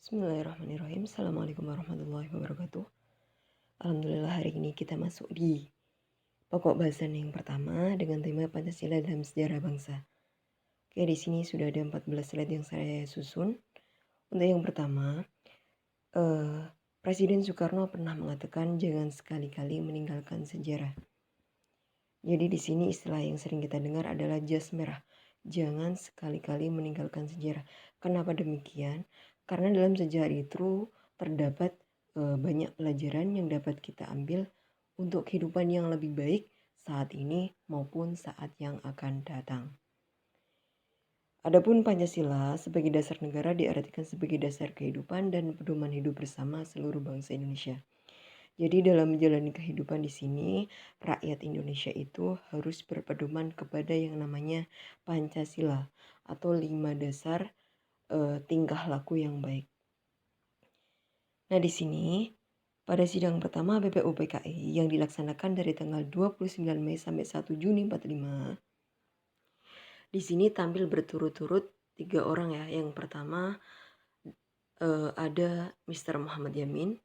Bismillahirrahmanirrahim. Assalamualaikum warahmatullahi wabarakatuh. Alhamdulillah hari ini kita masuk di pokok bahasan yang pertama dengan tema Pancasila dalam sejarah bangsa. Oke, di sini sudah ada 14 slide yang saya susun. Untuk yang pertama, Presiden Soekarno pernah mengatakan jangan sekali-kali meninggalkan sejarah. Jadi di sini istilah yang sering kita dengar adalah jas merah. Jangan sekali-kali meninggalkan sejarah. Kenapa demikian? Karena dalam sejarah itu terdapat banyak pelajaran yang dapat kita ambil untuk kehidupan yang lebih baik saat ini maupun saat yang akan datang. Adapun Pancasila sebagai dasar negara diartikan sebagai dasar kehidupan dan pedoman hidup bersama seluruh bangsa Indonesia. Jadi dalam menjalani kehidupan di sini, rakyat Indonesia itu harus berpedoman kepada yang namanya Pancasila atau 5 dasar tingkah laku yang baik. Nah, di sini pada sidang pertama BPUPKI yang dilaksanakan dari tanggal 29 Mei sampai 1 Juni 45, di sini tampil berturut-turut 3 orang ya. Yang pertama ada Mr. Muhammad Yamin.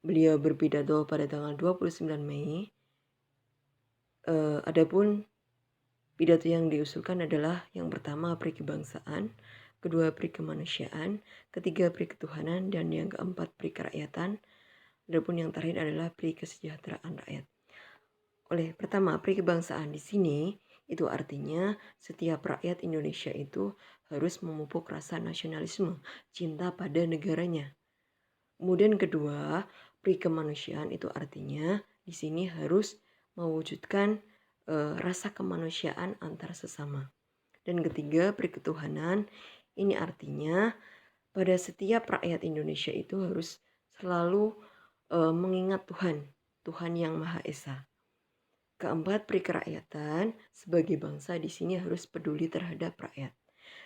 Beliau berpidato pada tanggal 29 Mei. Adapun pidato yang diusulkan adalah yang pertama pri kebangsaan, kedua pri kemanusiaan, ketiga pri ketuhanan, dan yang keempat pri kerakyatan. Adapun yang terakhir adalah pri kesejahteraan rakyat. Oleh pertama pri kebangsaan di sini itu artinya setiap rakyat Indonesia itu harus memupuk rasa nasionalisme, cinta pada negaranya. Kemudian kedua, pri kemanusiaan itu artinya di sini harus mewujudkan rasa kemanusiaan antar sesama. Dan ketiga, pri ketuhanan ini artinya pada setiap rakyat Indonesia itu harus selalu mengingat Tuhan yang Maha Esa. Keempat, pri kerakyatan sebagai bangsa di sini harus peduli terhadap rakyat.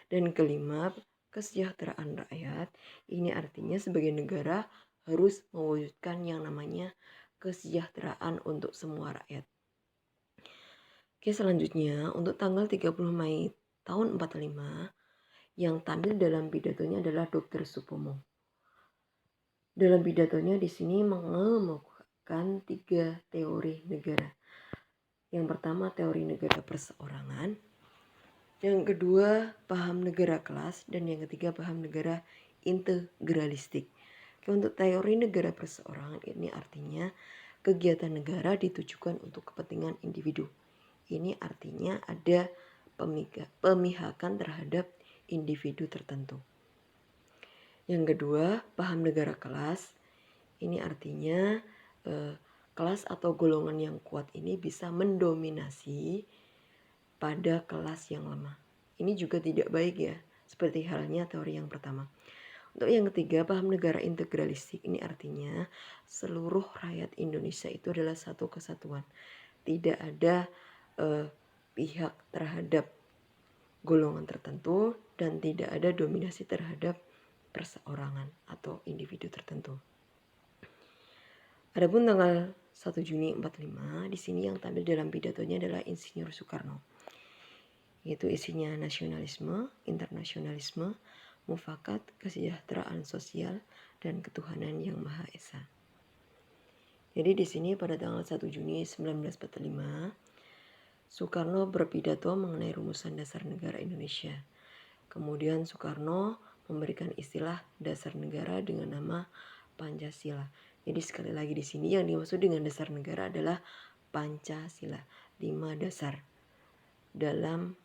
Dan kelima, kesejahteraan rakyat ini artinya sebagai negara harus mewujudkan yang namanya kesejahteraan untuk semua rakyat. Oke, selanjutnya untuk tanggal 30 Mei tahun 45 yang tampil dalam pidatonya adalah Dr. Supomo. Dalam pidatonya di sini mengemukakan 3 teori negara. Yang pertama teori negara perseorangan, yang kedua paham negara kelas, dan yang ketiga paham negara integralistik. Untuk teori negara perseorangan ini artinya kegiatan negara ditujukan untuk kepentingan individu. Ini artinya ada pemihakan terhadap individu tertentu. Yang kedua paham negara kelas, ini artinya kelas atau golongan yang kuat ini bisa mendominasi pada kelas yang lemah. Ini juga tidak baik ya, seperti halnya teori yang pertama. Untuk yang ketiga, paham negara integralistik ini artinya seluruh rakyat Indonesia itu adalah satu kesatuan. Tidak ada pihak terhadap golongan tertentu dan tidak ada dominasi terhadap perseorangan atau individu tertentu. Adapun tanggal 1 Juni 45 di sini yang tampil dalam pidatonya adalah Insinyur Soekarno. Yaitu isinya nasionalisme, internasionalisme, mufakat, kesejahteraan sosial, dan ketuhanan yang Maha Esa. Jadi di sini pada tanggal 1 Juni 1945 Soekarno berpidato mengenai rumusan dasar negara Indonesia. Kemudian Soekarno memberikan istilah dasar negara dengan nama Pancasila. Jadi sekali lagi di sini yang dimaksud dengan dasar negara adalah Pancasila, 5 dasar dalam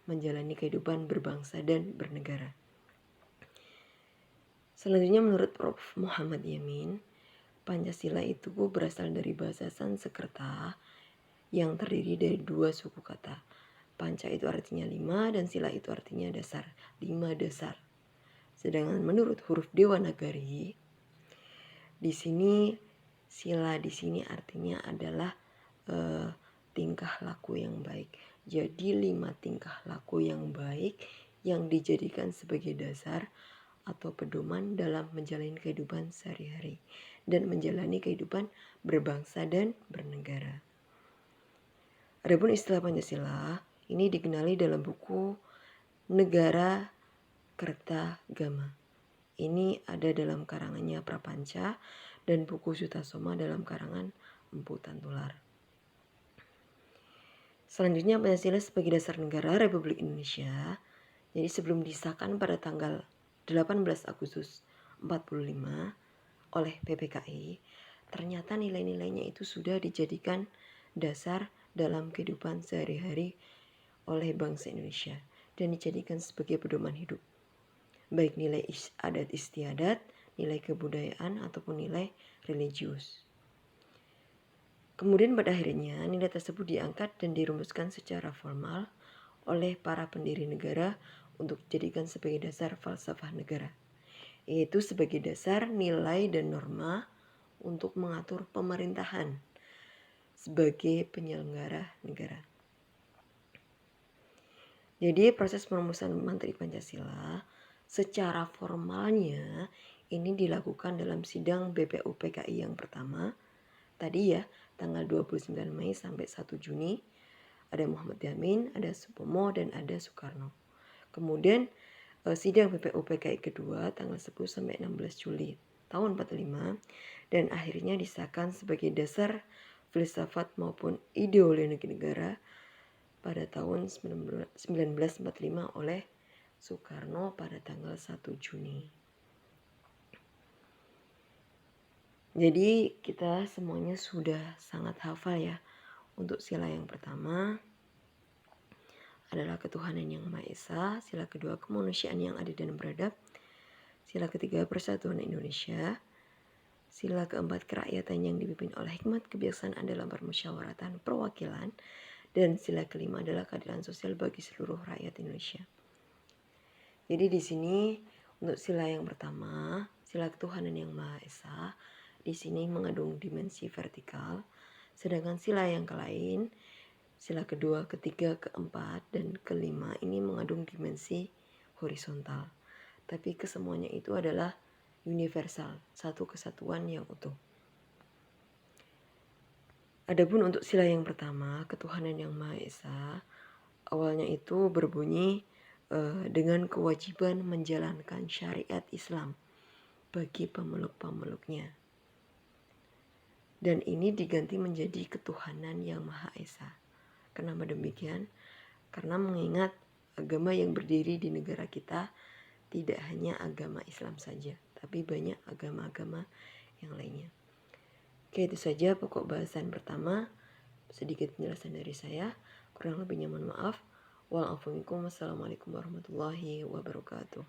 menjalani kehidupan berbangsa dan bernegara. Selanjutnya menurut Prof. Muhammad Yamin, Pancasila itu berasal dari bahasa Sanskerta yang terdiri dari 2 suku kata. Panca itu artinya 5 dan sila itu artinya dasar, 5 dasar. Sedangkan menurut huruf Dewanagari, di sini sila di sini artinya adalah tingkah laku yang baik. Jadi 5 tingkah laku yang baik yang dijadikan sebagai dasar atau pedoman dalam menjalani kehidupan sehari-hari dan menjalani kehidupan berbangsa dan bernegara. Adapun istilah Pancasila ini dikenali dalam buku Negara Kertagama. ini ada dalam karangannya Prapanca dan buku Sutasoma dalam karangan Empu Tantular. Selanjutnya Pancasila sebagai dasar negara Republik Indonesia. Jadi sebelum disahkan pada tanggal 18 Agustus 45 oleh PPKI, ternyata nilai-nilainya itu sudah dijadikan dasar dalam kehidupan sehari-hari oleh bangsa Indonesia dan dijadikan sebagai pedoman hidup. Baik nilai adat istiadat, nilai kebudayaan, ataupun nilai religius. Kemudian pada akhirnya nilai tersebut diangkat dan dirumuskan secara formal oleh para pendiri negara untuk dijadikan sebagai dasar falsafah negara, yaitu sebagai dasar nilai dan norma untuk mengatur pemerintahan sebagai penyelenggara negara. Jadi proses perumusan materi Pancasila secara formalnya ini dilakukan dalam sidang BPUPKI yang pertama. Tadi ya, tanggal 29 Mei sampai 1 Juni. Ada Muhammad Yamin, ada Supomo, dan ada Soekarno. Kemudian sidang BPUPKI kedua tanggal 10 sampai 16 Juli tahun 45 dan akhirnya disahkan sebagai dasar filsafat maupun ideologi negara pada tahun 1945 oleh Soekarno pada tanggal 1 Juni. Jadi kita semuanya sudah sangat hafal ya. Untuk sila yang pertama adalah ketuhanan yang Maha Esa, sila kedua kemanusiaan yang adil dan beradab, sila ketiga persatuan Indonesia, sila keempat kerakyatan yang dipimpin oleh hikmat kebijaksanaan dalam permusyawaratan perwakilan, dan sila kelima adalah keadilan sosial bagi seluruh rakyat Indonesia. Jadi di sini untuk sila yang pertama, sila ketuhanan yang Maha Esa, di sini mengandung dimensi vertikal, sedangkan sila yang lain, sila kedua, ketiga, keempat, dan kelima ini mengandung dimensi horizontal. Tapi kesemuanya itu adalah universal, satu kesatuan yang utuh. Adapun untuk sila yang pertama, ketuhanan yang Maha Esa, awalnya itu berbunyi dengan kewajiban menjalankan syariat Islam bagi pemeluk-pemeluknya. Dan ini diganti menjadi ketuhanan yang Maha Esa. Kenapa demikian? Karena mengingat agama yang berdiri di negara kita tidak hanya agama Islam saja, tapi banyak agama-agama yang lainnya. Oke, itu saja pokok bahasan pertama. Sedikit penjelasan dari saya. Kurang lebihnya mohon maaf. Wassalamualaikum warahmatullahi wabarakatuh.